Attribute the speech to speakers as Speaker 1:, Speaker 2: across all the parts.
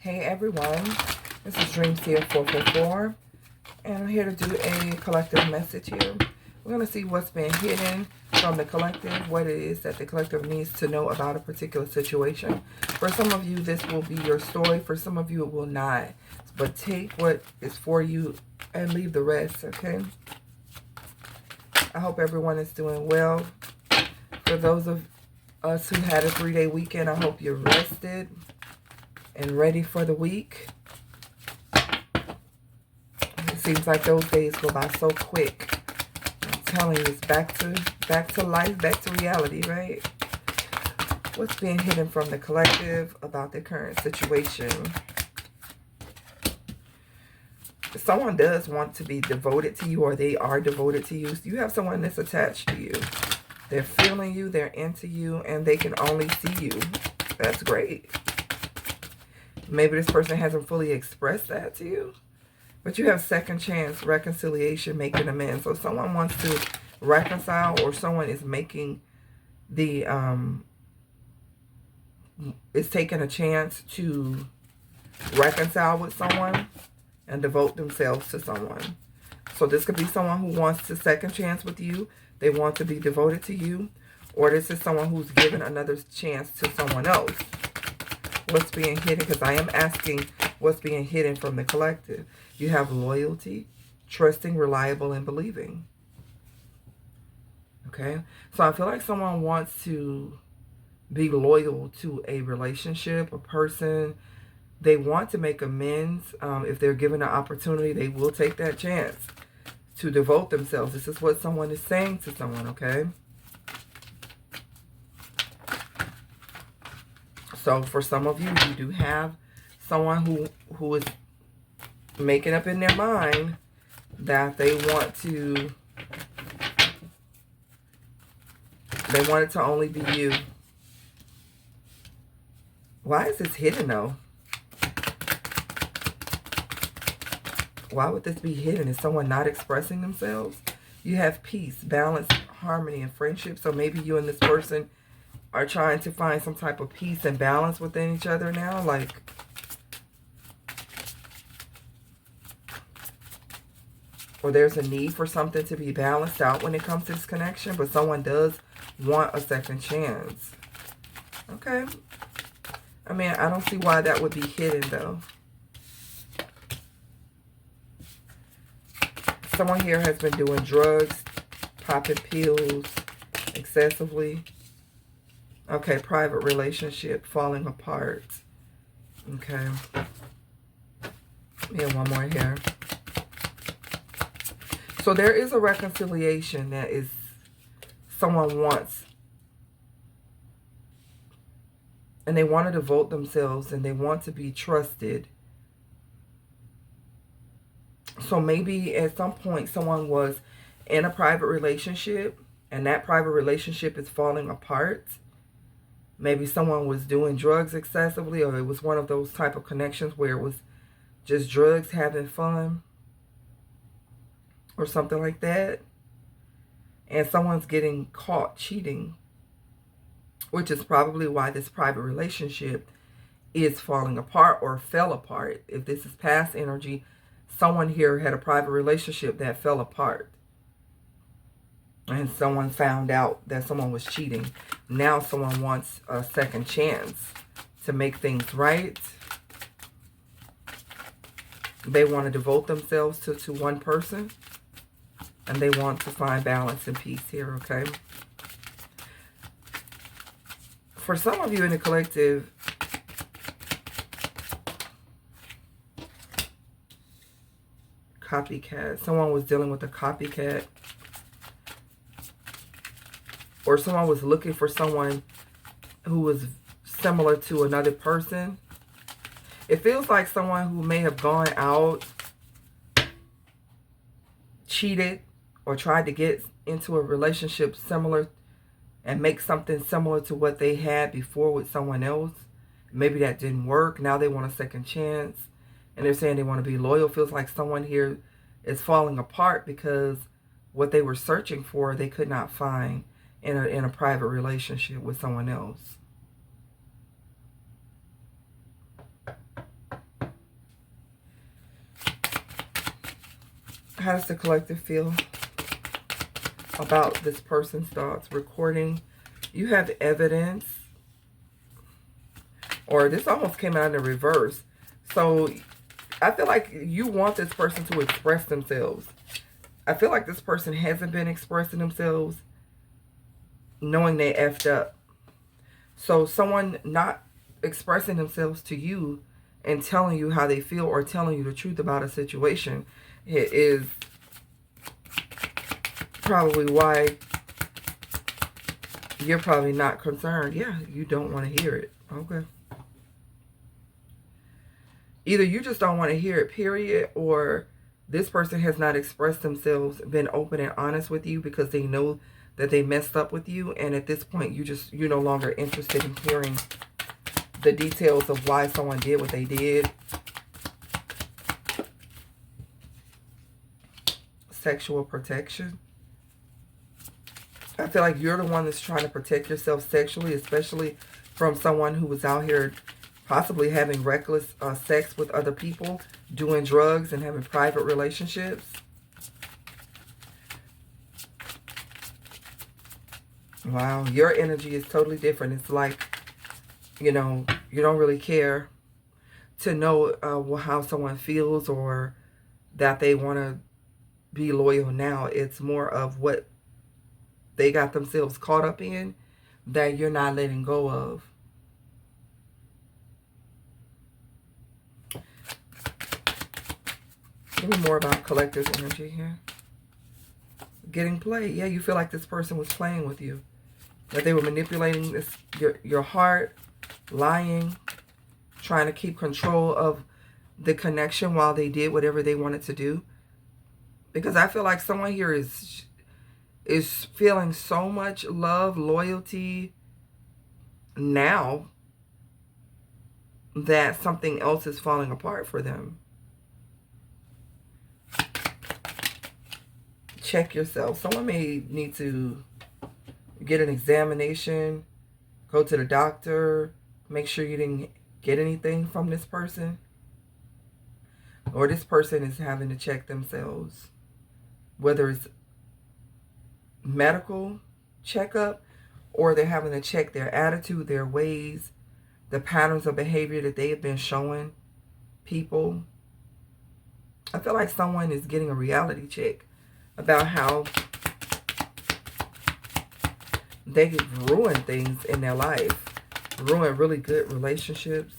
Speaker 1: Hey everyone, this is Dreams here 444, and I'm here to do a collective message here. We're going to see what's been hidden from the collective, what it is that the collective needs to know about a particular situation. For some of you, this will be your story. For some of you, it will not. But take what is for you and leave the rest, okay? I hope everyone is doing well. For those of us who had a 3-day weekend, I hope you're rested and ready for the week. It seems like those days go by so quick. I'm telling you, it's back to life, back to reality, right? What's being hidden from the collective about the current situation? Someone does want to be devoted to you, or they are devoted to you. You have someone that's attached to you. They're feeling you, they're into you, and they can only see you. That's great. Maybe this person hasn't fully expressed that to you, but you have second chance, reconciliation, making amends. So someone wants to reconcile, or someone is making the, is taking a chance to reconcile with someone and devote themselves to someone. So this could be someone who wants to second chance with you. They want to be devoted to you. Or this is someone who's given another chance to someone else. What's being hidden? Because I am asking what's being hidden from the collective. You have loyalty, trusting, reliable, and believing. Okay? So I feel like someone wants to be loyal to a relationship, a person. They want to make amends. If they're given an opportunity, they will take that chance to devote themselves. This is what someone is saying to someone, okay? So for some of you, you do have someone who is making up in their mind that they want it to only be you. Why is this hidden though? Why would this be hidden? Is someone not expressing themselves? You have peace, balance, harmony, and friendship. So maybe you and this person are trying to find some type of peace and balance within each other now. Like, or there's a need for something to be balanced out when it comes to this connection. But someone does want a second chance. Okay. I mean, I don't see why that would be hidden though. Someone here has been doing drugs, popping pills excessively. Okay, private relationship falling apart. Okay. Yeah, one more here. So there is a reconciliation that is someone wants. And they want to devote themselves and they want to be trusted. So maybe at some point someone was in a private relationship and that private relationship is falling apart. Maybe someone was doing drugs excessively, or it was one of those type of connections where it was just drugs, having fun, or something like that. And someone's getting caught cheating, which is probably why this private relationship is falling apart or fell apart. If this is past energy, someone here had a private relationship that fell apart. And someone found out that someone was cheating. Now someone wants a second chance to make things right. They want to devote themselves to one person. And they want to find balance and peace here, okay? For some of you in the collective, copycat. Someone was dealing with a copycat. Or someone was looking for someone who was similar to another person. It feels like someone who may have gone out, cheated, or tried to get into a relationship similar and make something similar to what they had before with someone else. Maybe that didn't work. Now they want a second chance. And they're saying they want to be loyal. Feels like someone here is falling apart because what they were searching for, they could not find in a private relationship with someone else. How does the collective feel about this person's thoughts? Recording. You have evidence. Or this almost came out in the reverse. So I feel like you want this person to express themselves. I feel like this person hasn't been expressing themselves knowing they effed up. So someone not expressing themselves to you and telling you how they feel or telling you the truth about a situation is probably why you're probably not concerned. Yeah, you don't want to hear it. Okay. Either you just don't want to hear it, period, or this person has not expressed themselves, been open and honest with you because they know that they messed up with you, and at this point you're no longer interested in hearing the details of why someone did what they did. Sexual protection. I feel like you're the one that's trying to protect yourself sexually, especially from someone who was out here possibly having reckless sex with other people, doing drugs and having private relationships. Wow, your energy is totally different. It's like, you know, you don't really care to know how someone feels or that they want to be loyal now. It's more of what they got themselves caught up in that you're not letting go of. Give me more about collective energy here. Getting played. Yeah, you feel like this person was playing with you. That they were manipulating this your heart, lying, trying to keep control of the connection while they did whatever they wanted to do. Because I feel like someone here is feeling so much love, loyalty now that something else is falling apart for them. Check yourself. Someone may need to get an examination, go to the doctor, make sure you didn't get anything from this person. Or this person is having to check themselves. Whether it's medical checkup or they're having to check their attitude, their ways, the patterns of behavior that they have been showing people. I feel like someone is getting a reality check about how they ruin things in their life. Ruin really good relationships.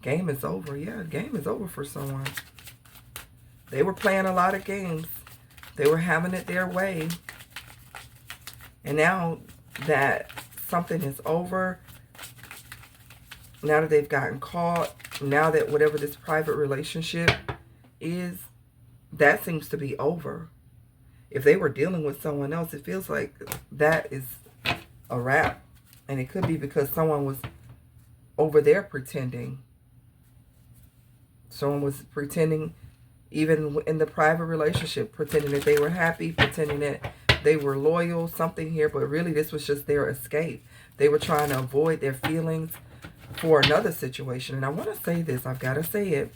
Speaker 1: Game is over. Yeah, game is over for someone. They were playing a lot of games. They were having it their way. And now that something is over, now that they've gotten caught, now that whatever this private relationship is, that seems to be over. If they were dealing with someone else, it feels like that is a wrap. And it could be because someone was over there pretending. Someone was pretending, even in the private relationship, pretending that they were happy, pretending that they were loyal, something here. But really, this was just their escape. They were trying to avoid their feelings for another situation. And I want to say this. I've got to say it.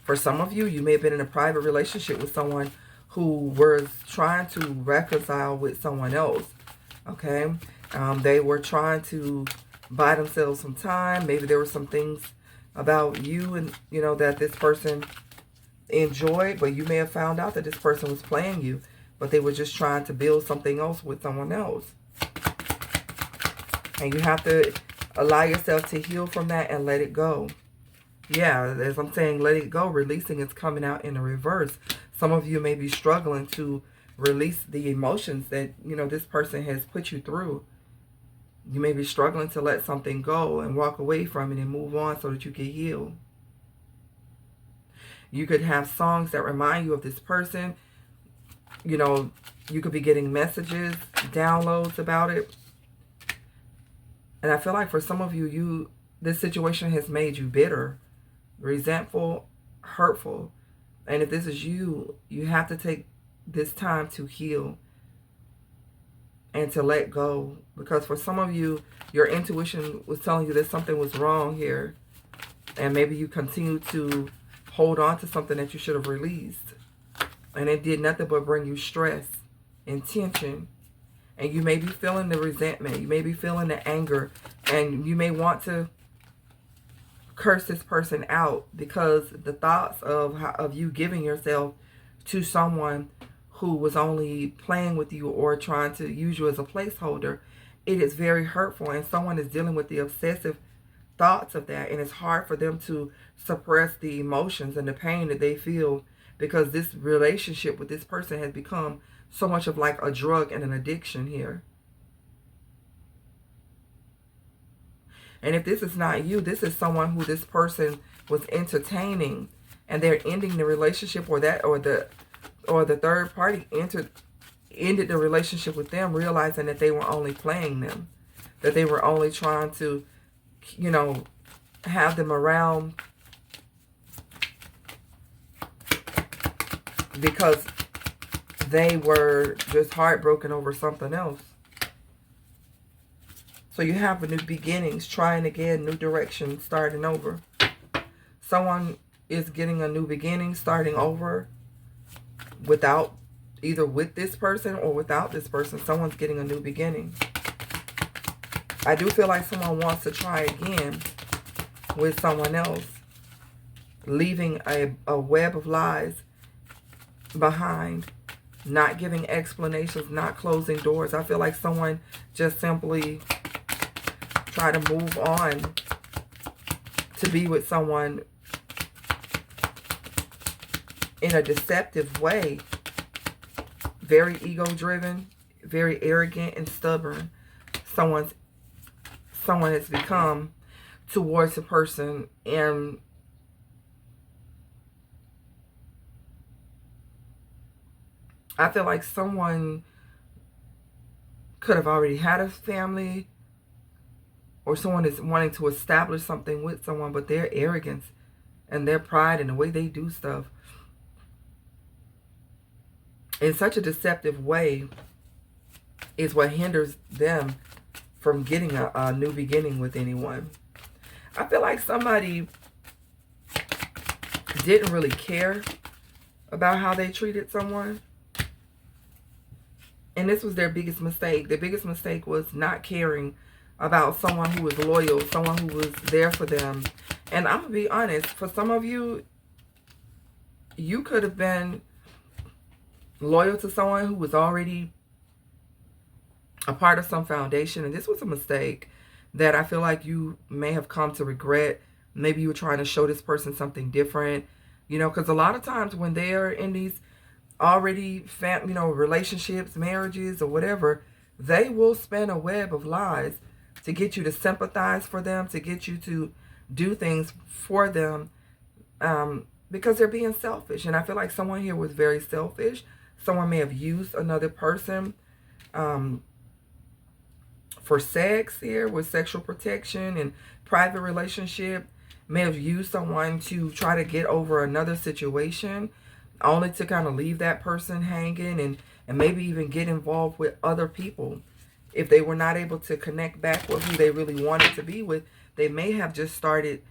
Speaker 1: For some of you, you may have been in a private relationship with someone who was trying to reconcile with someone else. Okay? They were trying to buy themselves some time. Maybe there were some things about you and, you know, that this person enjoyed, but you may have found out that this person was playing you, but they were just trying to build something else with someone else. And you have to allow yourself to heal from that and let it go. Yeah, as I'm saying, let it go. Releasing is coming out in the reverse. Some of you may be struggling to release the emotions that, you know, this person has put you through. You may be struggling to let something go and walk away from it and move on so that you can heal. You could have songs that remind you of this person. You know, you could be getting messages, downloads about it. And I feel like for some of you, this situation has made you bitter, resentful, hurtful. And if this is you, you have to take this time to heal and to let go. Because for some of you, your intuition was telling you that something was wrong here. And maybe you continue to hold on to something that you should have released. And it did nothing but bring you stress and tension. And you may be feeling the resentment. You may be feeling the anger. And you may want to curse this person out because the thoughts of you giving yourself to someone who was only playing with you or trying to use you as a placeholder, it is very hurtful. And someone is dealing with the obsessive thoughts of that. And it's hard for them to suppress the emotions and the pain that they feel because this relationship with this person has become so much of like a drug and an addiction here. And if this is not you, this is someone who this person was entertaining and they're ending the relationship, or the third party ended the relationship with them, realizing that they were only playing them, that they were only trying to, you know, have them around because they were just heartbroken over something else. So you have a new beginnings, trying again, new direction, starting over. Someone is getting a new beginning, starting over without, either with this person or without this person. Someone's getting a new beginning. I do feel like someone wants to try again with someone else, leaving a web of lies behind, not giving explanations, not closing doors. I feel like someone just simply try to move on to be with someone in a deceptive way. Very ego-driven, very arrogant and stubborn. Someone has become towards a person, and I feel like someone could have already had a family, or someone is wanting to establish something with someone, but their arrogance and their pride and the way they do stuff in such a deceptive way is what hinders them from getting a new beginning with anyone. I feel like somebody didn't really care about how they treated someone. And this was their biggest mistake. Their biggest mistake was not caring about someone who was loyal, someone who was there for them. And I'm going to be honest, for some of you, you could have been loyal to someone who was already a part of some foundation. And this was a mistake that I feel like you may have come to regret. Maybe you were trying to show this person something different. You know, because a lot of times when they are in these already, relationships, marriages, or whatever, they will spin a web of lies to get you to sympathize for them, to get you to do things for them, because they're being selfish. And I feel like someone here was very selfish. Someone may have used another person for sex here, with sexual protection and private relationship. May have used someone to try to get over another situation, only to kind of leave that person hanging, and maybe even get involved with other people. If they were not able to connect back with who they really wanted to be with, they may have just started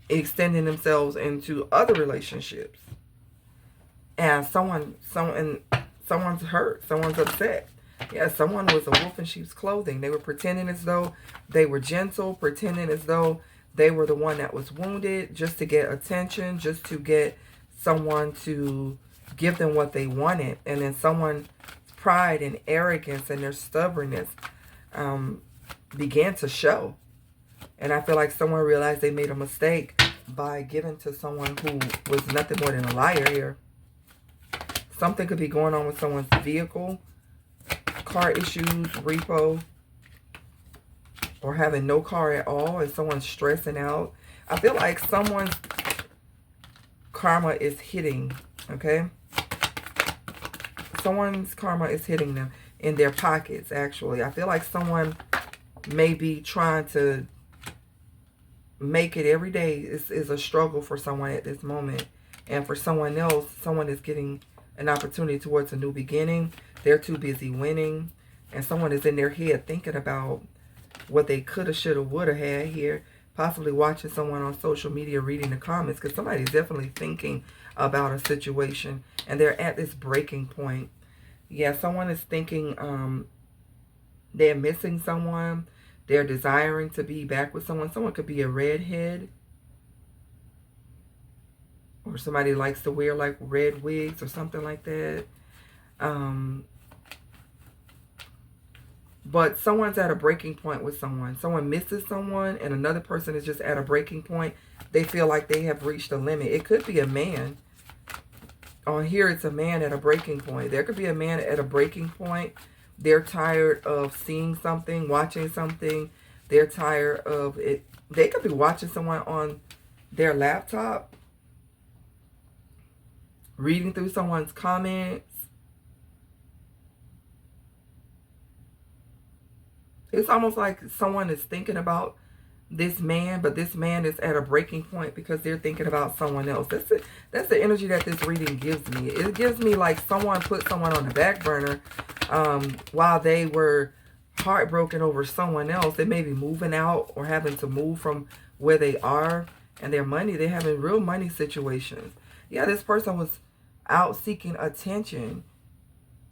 Speaker 1: extending themselves into other relationships. And someone's hurt, someone's upset. Yeah, someone was a wolf in sheep's clothing. They were pretending as though they were gentle, pretending as though they were the one that was wounded, just to get attention, just to get someone to give them what they wanted. And then someone's pride and arrogance and their stubbornness began to show. And I feel like someone realized they made a mistake by giving to someone who was nothing more than a liar here. Something could be going on with someone's vehicle, car issues, repo, or having no car at all, and someone's stressing out. I feel like someone's karma is hitting, okay? Someone's karma is hitting them in their pockets, actually. I feel like someone may be trying to make it every day is a struggle for someone at this moment. And for someone else, someone is getting an opportunity towards a new beginning. They're too busy winning. And someone is in their head thinking about what they coulda, shoulda, woulda had here. possibly watching someone on social media, reading the comments, because somebody's definitely thinking about a situation and they're at this breaking point. Yeah, someone is thinking they're missing someone. They're desiring to be back with someone. Someone could be a redhead. Or somebody likes to wear like red wigs or something like that. But someone's at a breaking point with someone. Someone misses someone and another person is just at a breaking point. They feel like they have reached a limit. It could be a man. On here, it's a man at a breaking point. There could be a man at a breaking point. They're tired of seeing something, watching something. They're tired of it. They could be watching someone on their laptop, reading through someone's comments. It's almost like someone is thinking about this man, but this man is at a breaking point because they're thinking about someone else. That's it. That's the energy that this reading gives me. It gives me like someone put someone on the back burner while they were heartbroken over someone else. They may be moving out or having to move from where they are, and their money, they're having real money situations. Yeah, this person was out seeking attention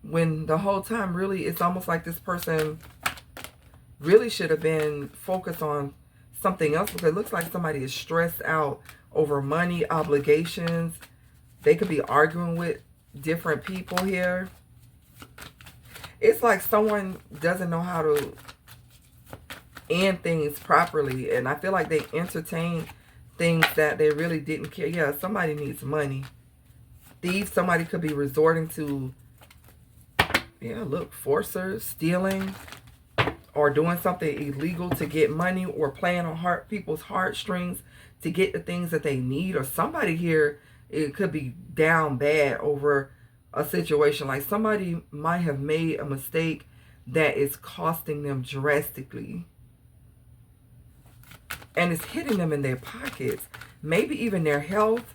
Speaker 1: when the whole time really it's almost like this person really should have been focused on something else, because it looks like somebody is stressed out over money, obligations. They could be arguing with different people here. It's like someone doesn't know how to end things properly, and I feel like they entertain things that they really didn't care. Yeah, somebody needs money. Thieves, somebody could be resorting to, yeah, look, forcers, stealing, or doing something illegal to get money, or playing on people's heartstrings to get the things that they need. Or somebody here, it could be down bad over a situation. Like somebody might have made a mistake that is costing them drastically. And it's hitting them in their pockets. Maybe even their health.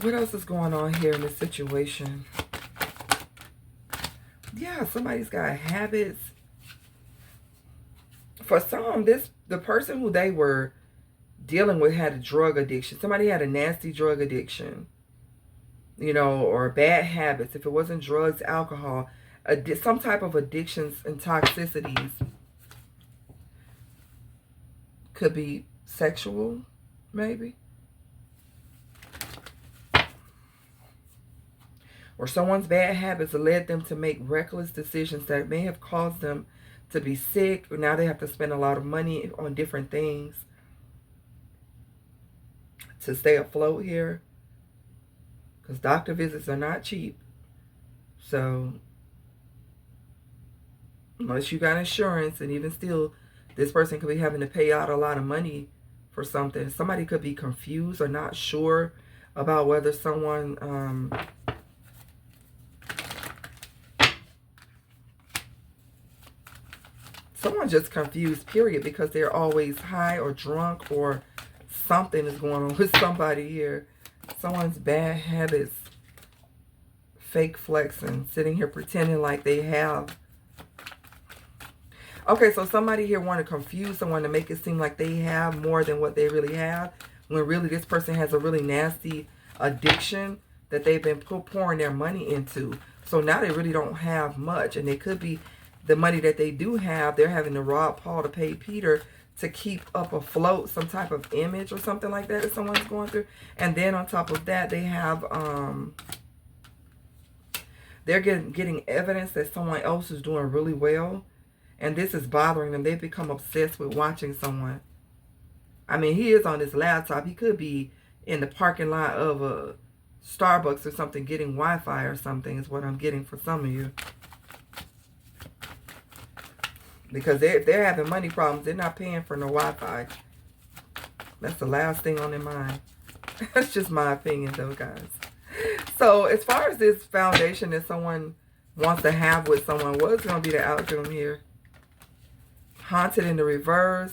Speaker 1: What else is going on here in this situation? Yeah, somebody's got habits. For some, the person who they were dealing with had a drug addiction. Somebody had a nasty drug addiction, you know, or bad habits. If it wasn't drugs, alcohol, some type of addictions and toxicities. Could be sexual, maybe. Or someone's bad habits led them to make reckless decisions that may have caused them to be sick. Or now they have to spend a lot of money on different things to stay afloat here. Because doctor visits are not cheap. So, unless you got insurance, and even still, this person could be having to pay out a lot of money for something. Somebody could be confused or not sure about whether someone... Someone's just confused, period, because they're always high or drunk, or something is going on with somebody here. Someone's bad habits, fake flexing, sitting here pretending like they have. Okay, so somebody here want to confuse someone to make it seem like they have more than what they really have, when really this person has a really nasty addiction that they've been pouring their money into. So now they really don't have much, and they could be... the money that they do have, they're having to rob Paul to pay Peter to keep up afloat some type of image or something like that someone's going through. And then on top of that, they have, they're getting evidence that someone else is doing really well. And this is bothering them. They've become obsessed with watching someone. I mean, he is on his laptop. He could be in the parking lot of a Starbucks or something getting Wi-Fi or something is what I'm getting for some of you. Because if they're having money problems, they're not paying for no Wi-Fi. That's the last thing on their mind. That's just my opinion, though, guys. So, as far as this foundation that someone wants to have with someone, what's going to be the outcome here? Haunted in the reverse.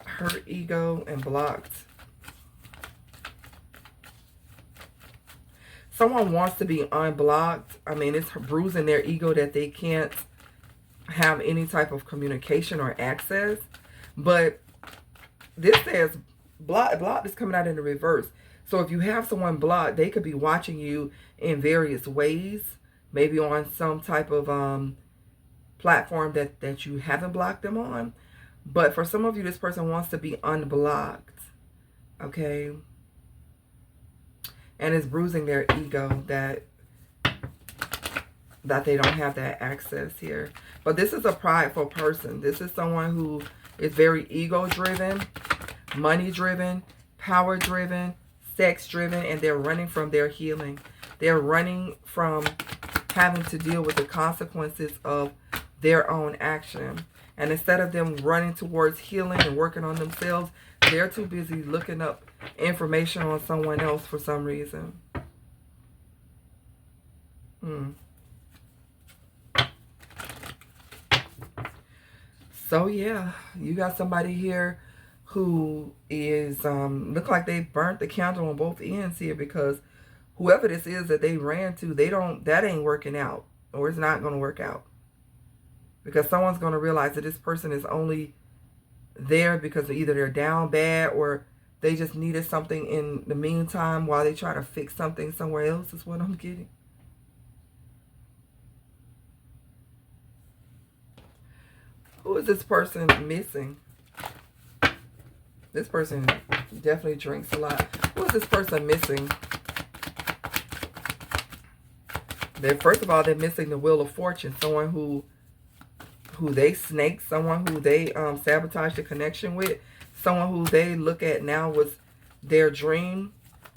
Speaker 1: Hurt ego and blocked. someone wants to be unblocked. I mean, it's bruising their ego that they can't have any type of communication or access. But this says blocked is coming out in the reverse. So if you have someone blocked, they could be watching you in various ways, maybe on some type of platform that you haven't blocked them on. But for some of you, this person wants to be unblocked, okay? And it's bruising their ego that they don't have that access here. But this is a prideful person. This is someone who is very ego-driven, money-driven, power-driven, sex-driven, and they're running from their healing. They're running from having to deal with the consequences of their own action. And instead of them running towards healing and working on themselves, they're too busy looking up information on someone else for some reason. So yeah, you got somebody here who is, look like they burnt the candle on both ends here, because whoever this is that they ran to, that ain't working out, or it's not going to work out. Because someone's going to realize that this person is only there because either they're down bad or they just needed something in the meantime while they try to fix something somewhere else, is what I'm getting. Who is this person missing? This person definitely drinks a lot. Who is this person missing? First of all, they're missing the Wheel of Fortune. Someone who they snake, someone who they sabotage the connection with, someone who they look at now was their dream,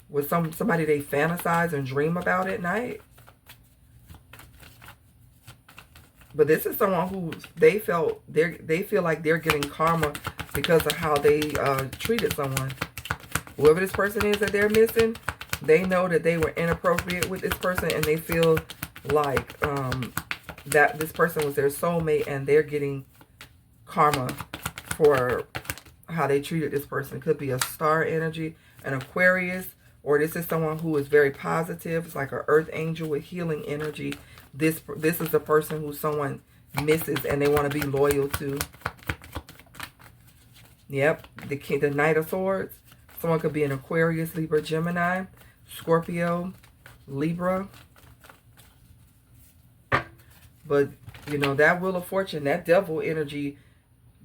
Speaker 1: was somebody they fantasize and dream about at night. But this is someone who they feel like they're getting karma because of how they treated someone. Whoever this person is that they're missing, they know that they were inappropriate with this person, and they feel like that this person was their soulmate, and they're getting karma for how they treated this person. It could be a star energy, an Aquarius, or this is someone who is very positive. It's like an earth angel with healing energy. This is a person who someone misses and they want to be loyal to. Yep, the Knight of Swords. Someone could be an Aquarius, Libra, Gemini, Scorpio, Libra. But, you know, that Wheel of Fortune, that devil energy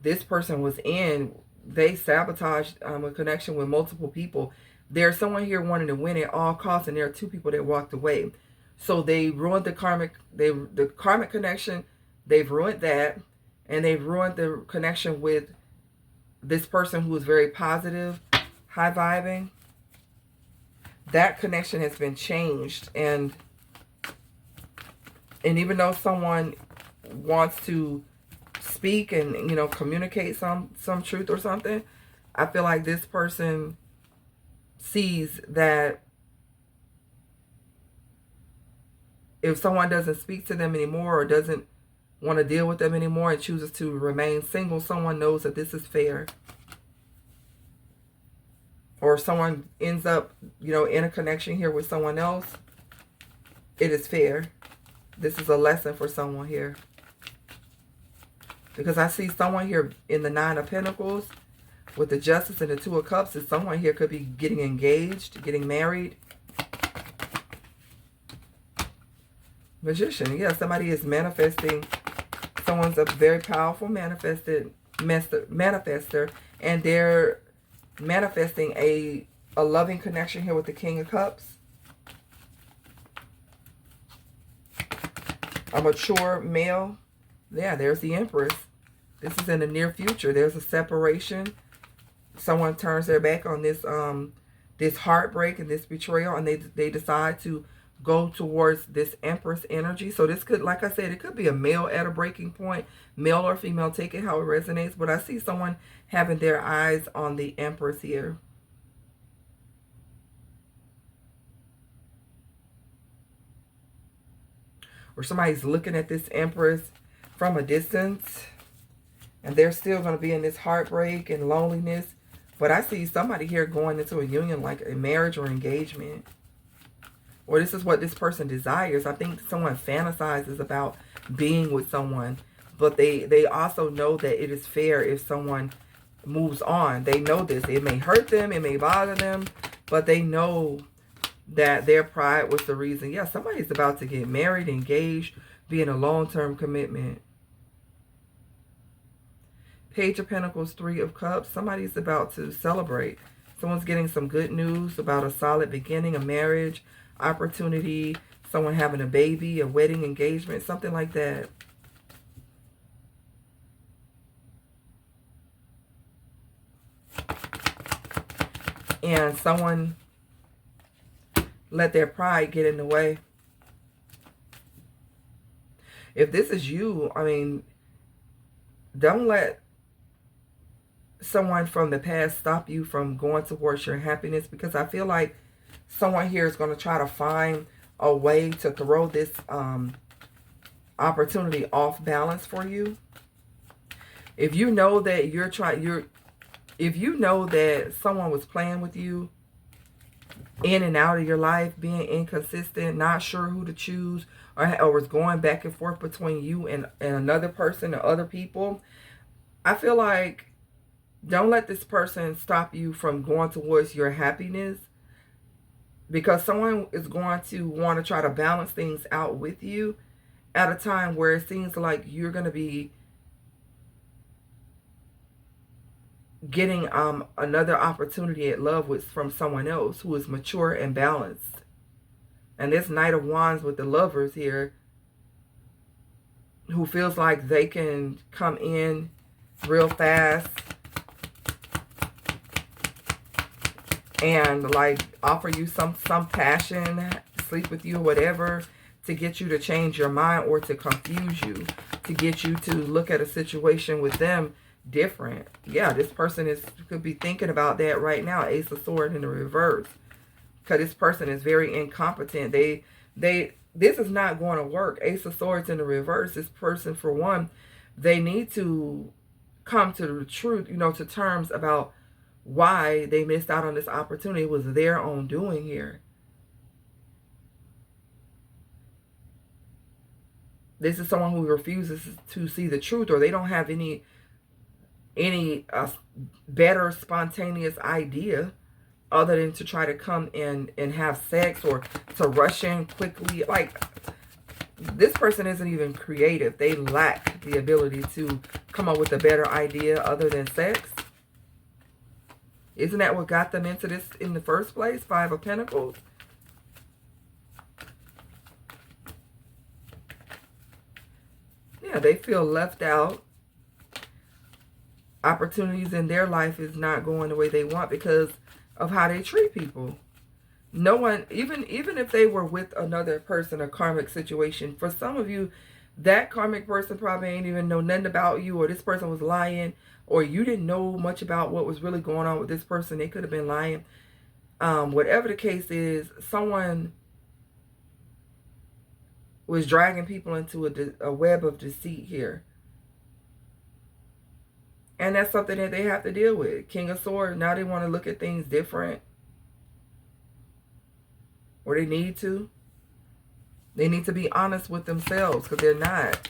Speaker 1: this person was in, they sabotaged a connection with multiple people. There's someone here wanting to win at all costs, and there are two people that walked away. So they ruined the karmic connection. They've ruined that, and they've ruined the connection with this person who is very positive, high vibing. That connection has been changed, and even though someone wants to speak and, you know, communicate some truth or something, I feel like this person sees that if someone doesn't speak to them anymore or doesn't want to deal with them anymore and chooses to remain single, someone knows that this is fair. Or if someone ends up, you know, in a connection here with someone else, it is fair. This is a lesson for someone here. Because I see someone here in the Nine of Pentacles with the Justice and the Two of Cups. Is someone here could be getting engaged, getting married. Magician. Yeah, somebody is manifesting. Someone's a very powerful manifester, and they're manifesting a loving connection here with the King of Cups. A mature male. Yeah, there's the Empress. This is in the near future. There's a separation. Someone turns their back on this this heartbreak and this betrayal, and they decide to go towards this Empress energy. So this could, like I said, it could be a male at a breaking point, male or female, take it how it resonates. But I see someone having their eyes on the Empress here. Or somebody's looking at this Empress from a distance, and they're still going to be in this heartbreak and loneliness. But I see somebody here going into a union, like a marriage or engagement. or this is what this person desires. I think someone fantasizes about being with someone, but they also know that it is fair if someone moves on. They know this. It may hurt them, it may bother them, but they know that their pride was the reason. Yeah, somebody's about to get married, engaged, be in a long-term commitment. Page of Pentacles, Three of Cups. Somebody's about to celebrate. Someone's getting some good news about a solid beginning, a marriage, opportunity, someone having a baby, a wedding, engagement, something like that. And someone let their pride get in the way. If this is you, I mean, don't let someone from the past stop you from going towards your happiness, because I feel like someone here is going to try to find a way to throw this opportunity off balance for you. If you know that if you know that someone was playing with you, in and out of your life, being inconsistent, not sure who to choose, or was going back and forth between you and another person or other people, I feel like don't let this person stop you from going towards your happiness, because someone is going to want to try to balance things out with you at a time where it seems like you're going to be getting another opportunity at love from someone else who is mature and balanced. And this Knight of Wands with the Lovers here, who feels like they can come in real fast and like offer you some passion, sleep with you or whatever, to get you to change your mind or to confuse you, to get you to look at a situation with them different. Yeah, this person could be thinking about that right now. Ace of Swords in the reverse, because this person is very incompetent. This is not going to work. Ace of Swords in the reverse. This person, for one, they need to come to the truth, to terms about why they missed out on this opportunity. It was their own doing here. This is someone who refuses to see the truth, or they don't have any better spontaneous idea other than to try to come in and have sex, or to rush in quickly. Like, this person isn't even creative. They lack the ability to come up with a better idea other than sex. Isn't that what got them into this in the first place? Five of Pentacles. Yeah, they feel left out. Opportunities in their life is not going the way they want because of how they treat people. No one, even if they were with another person, a karmic situation, for some of you, that karmic person probably ain't even know nothing about you, or this person was lying, or you didn't know much about what was really going on with this person. They could have been lying. Whatever the case is, someone was dragging people into a web of deceit here. And that's something that they have to deal with. King of Swords, now they want to look at things different. Or they need to. They need to be honest with themselves, because they're not.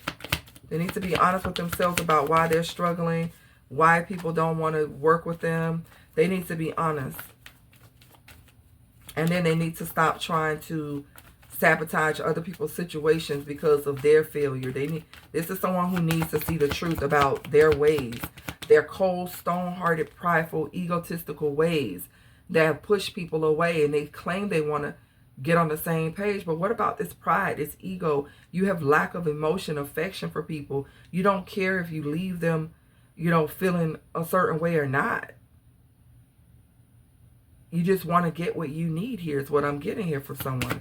Speaker 1: They need to be honest with themselves about why they're struggling, why people don't want to work with them. They need to be honest. And then they need to stop trying to sabotage other people's situations because of their failure. This is someone who needs to see the truth about their ways. Their cold, stone-hearted, prideful, egotistical ways that have pushed people away, and they claim they want to get on the same page. But what about this pride, this ego? You have lack of emotion, affection for people. You don't care if you leave them, feeling a certain way or not. You just want to get what you need here, is what I'm getting here for someone.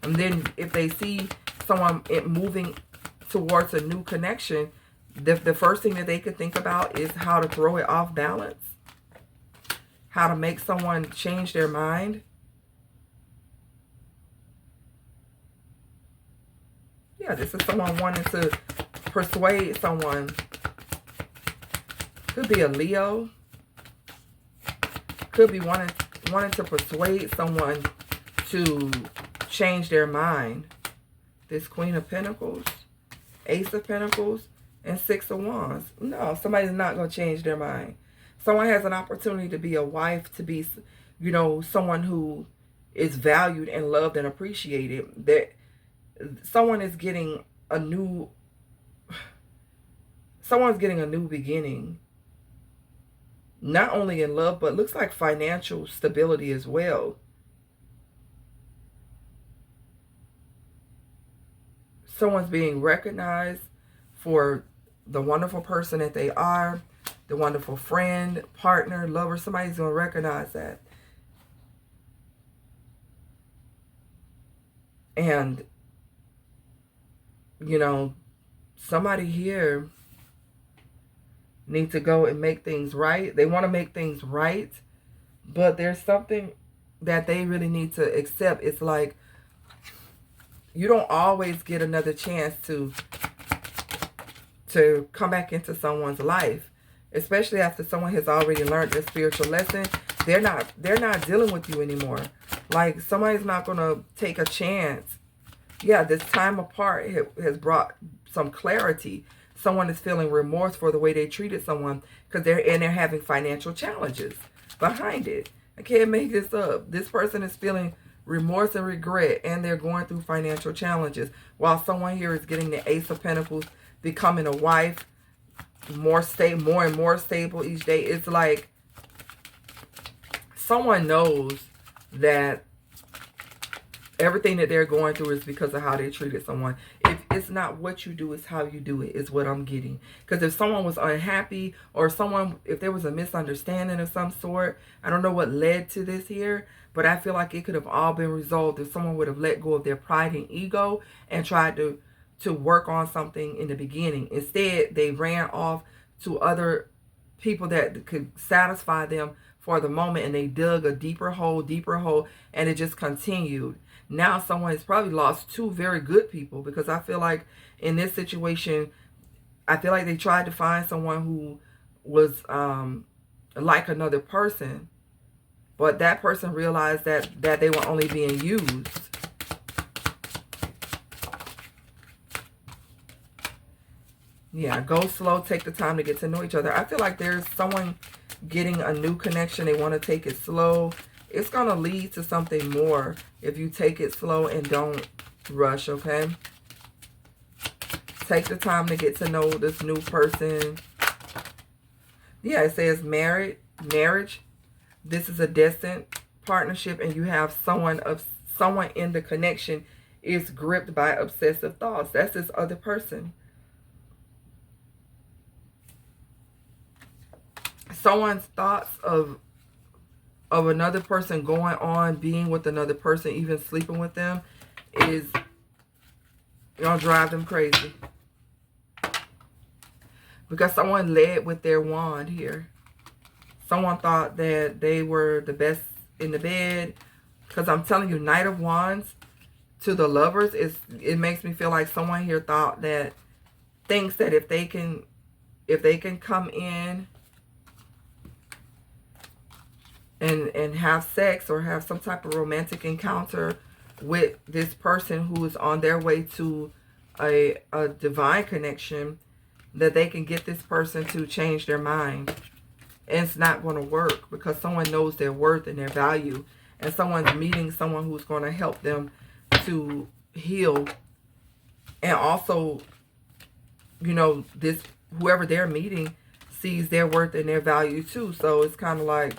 Speaker 1: And then if they see someone moving towards a new connection, the first thing that they could think about is how to throw it off balance. How to make someone change their mind. Yeah, this is someone wanting to persuade someone. Could be a Leo. Could be wanting wanting to persuade someone to change their mind. This Queen of Pentacles, Ace of Pentacles, and Six of Wands. No, somebody's not going to change their mind. Someone has an opportunity to be a wife, to be, you know, someone who is valued and loved and appreciated. That someone is getting a new, someone's getting a new beginning. Not only in love, but looks like financial stability as well. Someone's being recognized for the wonderful person that they are, the wonderful friend, partner, lover. Somebody's going to recognize that. And, you know, somebody here needs to go and make things right. They want to make things right, but there's something that they really need to accept. It's like, you don't always get another chance to come back into someone's life, especially after someone has already learned their spiritual lesson. They're not dealing with you anymore. Like, somebody's not going to take a chance. Yeah, this time apart has brought some clarity. Someone is feeling remorse for the way they treated someone because they're having financial challenges behind it. I can't make this up. This person is feeling remorse and regret, and they're going through financial challenges, while someone here is getting the Ace of Pentacles, becoming a wife, more and more stable each day. It's like someone knows that everything that they're going through is because of how they treated someone. If it's not what you do, it's how you do it, is what I'm getting. Because if someone was unhappy, or if there was a misunderstanding of some sort, I don't know what led to this here, but I feel like it could have all been resolved if someone would have let go of their pride and ego and tried to work on something in the beginning. Instead, they ran off to other people that could satisfy them for the moment, and they dug a deeper hole, and it just continued. Now someone has probably lost two very good people, because I feel like in this situation, I feel like they tried to find someone who was like another person, but that person realized that they were only being used. Yeah, go slow, take the time to get to know each other. I feel like there's someone getting a new connection. They want to take it slow. It's going to lead to something more if you take it slow and don't rush, okay? Take the time to get to know this new person. Yeah, it says marriage. This is a destined partnership, and you have someone in the connection is gripped by obsessive thoughts. That's this other person. Someone's thoughts of another person going on, being with another person, even sleeping with them, is gonna drive them crazy. Because someone led with their wand here. Someone thought that they were the best in the bed. Because I'm telling you, Knight of Wands to the lovers, it makes me feel like someone here thinks that if they can come in and have sex or have some type of romantic encounter with this person who is on their way to a divine connection, that they can get this person to change their mind. And it's not going to work, because someone knows their worth and their value, and someone's meeting someone who's going to help them to heal. And also, you know, whoever they're meeting sees their worth and their value too. So it's kind of like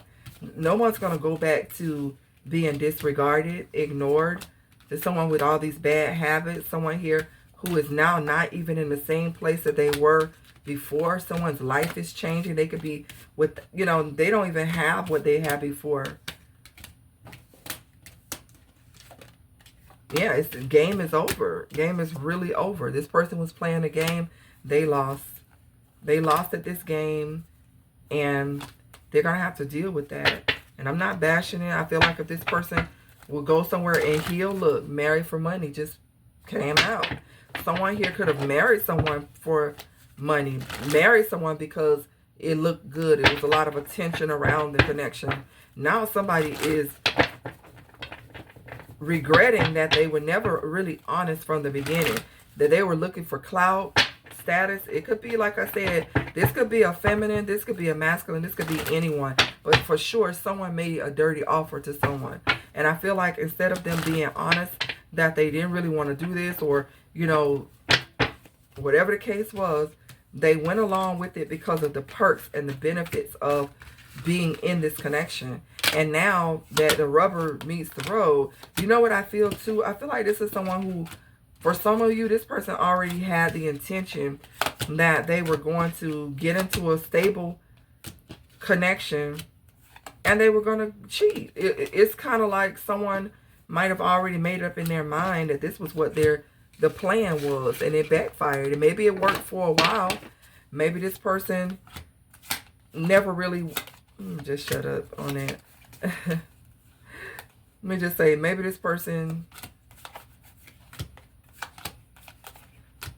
Speaker 1: no one's going to go back to being disregarded, ignored, to someone with all these bad habits. Someone here who is now not even in the same place that they were before. Someone's life is changing. They could be with, you know, they don't even have what they had before. Yeah, the game is over. Game is really over. This person was playing a game. They lost. They lost at this game, and they're going to have to deal with that. And I'm not bashing it. I feel like if this person will go somewhere and heal, look, marry for money just came out. Someone here could have married someone for money. Married someone because it looked good. It was a lot of attention around the connection. Now somebody is regretting that they were never really honest from the beginning, that they were looking for clout, status. It could be, like I said, this could be a feminine, this could be a masculine, this could be anyone, but for sure someone made a dirty offer to someone. And I feel like instead of them being honest that they didn't really want to do this, or, you know, whatever the case was, they went along with it because of the perks and the benefits of being in this connection. And now that the rubber meets the road, you know what I feel too? I feel like this is someone who, for some of you, this person already had the intention that they were going to get into a stable connection and they were going to cheat. It's kind of like someone might have already made up in their mind that this was what the plan was, and it backfired. And maybe it worked for a while. Maybe this person never really... just shut up on that. Let me just say, maybe this person...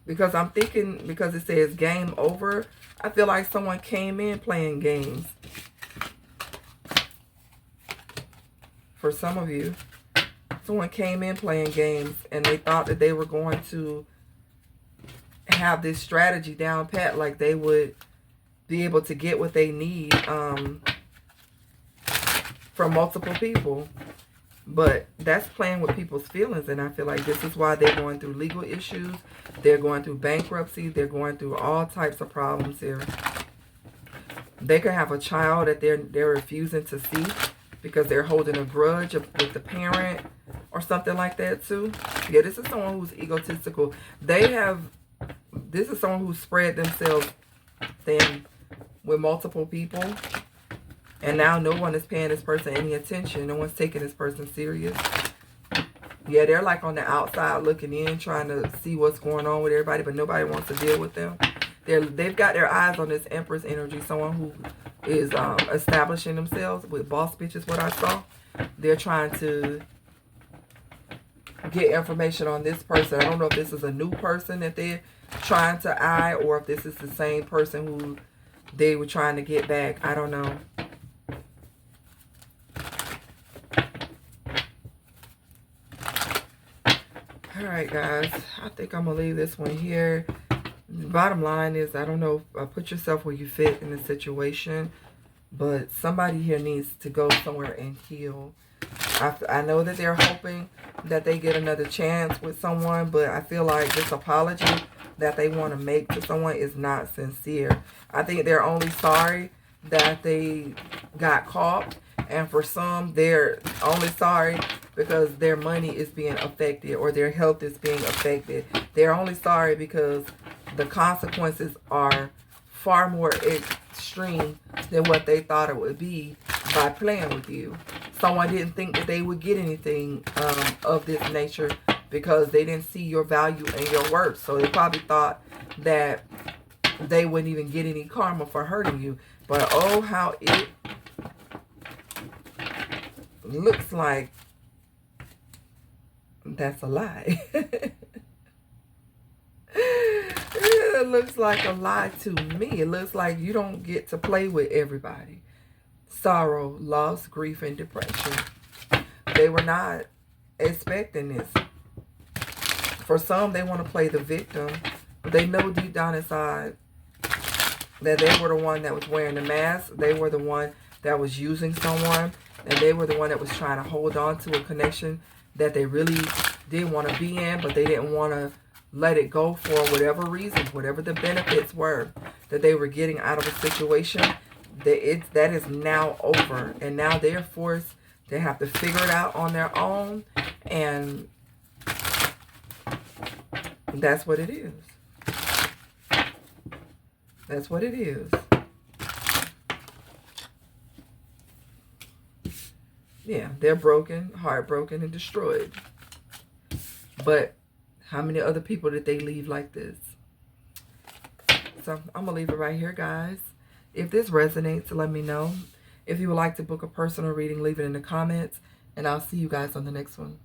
Speaker 1: Because I'm thinking, because it says game over, I feel like someone came in playing games. For some of you, someone came in playing games and they thought that they were going to have this strategy down pat, like they would be able to get what they need from multiple people. But that's playing with people's feelings, and I feel like this is why they're going through legal issues. They're going through bankruptcy. They're going through all types of problems here. They could have a child that they're refusing to see because they're holding a grudge with the parent or something like that too. Yeah, this is someone who's egotistical. This is someone who's spread themselves thin with multiple people. And now no one is paying this person any attention. No one's taking this person serious. Yeah, they're like on the outside looking in, trying to see what's going on with everybody, but nobody wants to deal with them. They've got their eyes on this Empress energy, someone who is establishing themselves with boss bitches, what I saw. They're trying to get information on this person. I don't know if this is a new person that they're trying to eye, or if this is the same person who they were trying to get back. I don't know. Alright guys, I think I'm going to leave this one here. The bottom line is, I don't know, put yourself where you fit in the situation, but somebody here needs to go somewhere and heal. I know that they're hoping that they get another chance with someone, but I feel like this apology that they want to make to someone is not sincere. I think they're only sorry that they got caught, and for some, they're only sorry because their money is being affected or their health is being affected. They're only sorry because the consequences are far more extreme than what they thought it would be by playing with you. Someone didn't think that they would get anything of this nature because they didn't see your value and your worth. So they probably thought that they wouldn't even get any karma for hurting you. But oh, how it looks like that's a lie. It looks like a lie to me. It looks like you don't get to play with everybody. Sorrow, loss, grief, and depression. They were not expecting this. For some, they want to play the victim, but they know deep down inside that they were the one that was wearing the mask. They were the one that was using someone, and they were the one that was trying to hold on to a connection that they really did want to be in, but they didn't want to let it go for whatever reasons, whatever the benefits were that they were getting out of a situation. That is now over, and now they're forced to have to figure it out on their own, and that's what it is. That's what it is. Yeah, they're broken, heartbroken, and destroyed. But how many other people did they leave like this? So I'm going to leave it right here, guys. If this resonates, let me know. If you would like to book a personal reading, leave it in the comments. And I'll see you guys on the next one.